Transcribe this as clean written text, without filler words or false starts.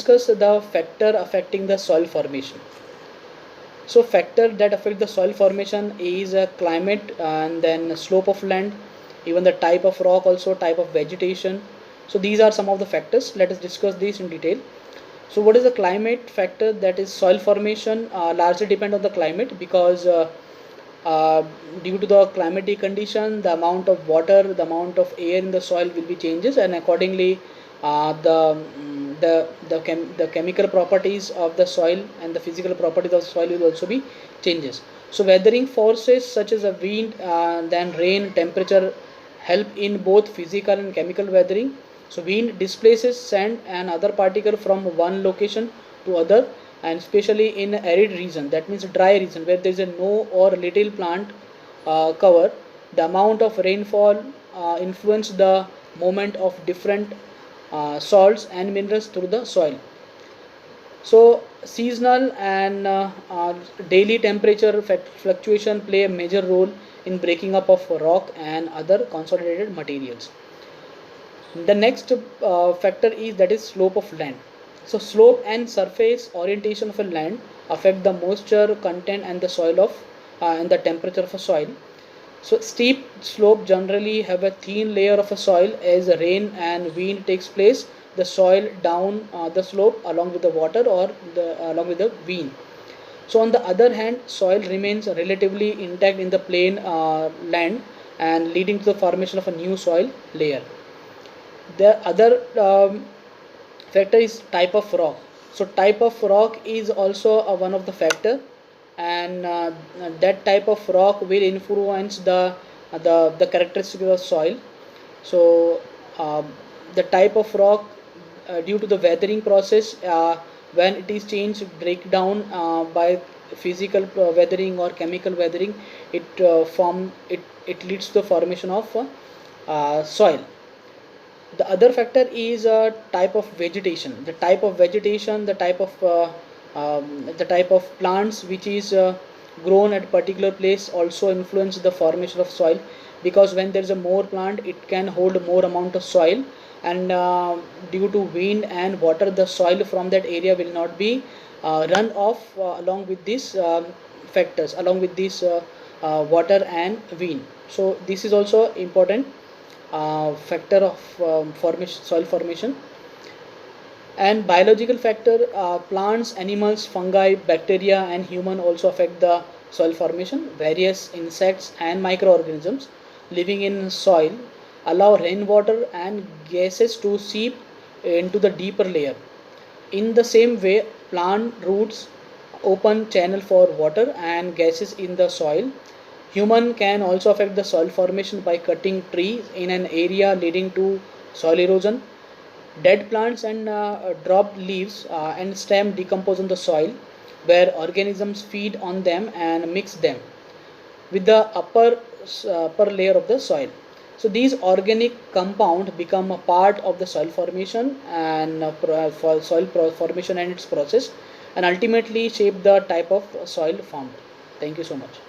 discuss the factor affecting the soil formation. So factor that affect the soil formation is climate, and then slope of land, even the type of rock, also type of vegetation. So these are some of the factors. Let us discuss these in detail. So what is the climate factor? That is soil formation largely depend on the climate, because uh, due to the climatic condition, the amount of water, the amount of air in the soil will be changes, and accordingly the chemical properties of the soil and the physical properties of the soil will also be changes. So weathering forces such as a wind, then rain, temperature help in both physical and chemical weathering. So wind displaces sand and other particle from one location to other, and especially in arid region, that means dry region where there is a no or little plant cover, the amount of rainfall influence the movement of different salts and minerals through the soil. So seasonal and daily temperature fluctuation play a major role in breaking up of rock and other consolidated materials. The next factor is, that is slope of land. So slope and surface orientation of a land affect the moisture content and the soil of and the temperature of a soil. So steep slope generally have a thin layer of a soil. As rain and wind takes place, the soil down the slope along with the water, or along with the wind. So on the other hand, soil remains relatively intact in the plain land, and leading to the formation of a new soil layer. The other factor is type of rock. So type of rock is also one of the factor, and that type of rock will influence the characteristics of soil. So the type of rock, due to the weathering process, when it is changed breakdown by physical weathering or chemical weathering, it leads to the formation of soil. The other factor is type of vegetation. The type of vegetation, the type of plants which is grown at particular place also influence the formation of soil, because when there is a more plant, it can hold more amount of soil, and due to wind and water, the soil from that area will not be run off along with these factors, along with this water and wind. So this is also important factor of soil formation. And biological factor, plants, animals, fungi, bacteria and human also affect the soil formation. Various insects and microorganisms living in soil allow rainwater and gases to seep into the deeper layer. In the same way, plant roots open channel for water and gases in the soil. Human can also affect the soil formation by cutting trees in an area, leading to soil erosion. Dead plants and dropped leaves and stem decompose on the soil, where organisms feed on them and mix them with the upper layer of the soil. So these organic compounds become a part of the soil formation and for soil formation and its process, and ultimately shape the type of soil formed. Thank you so much.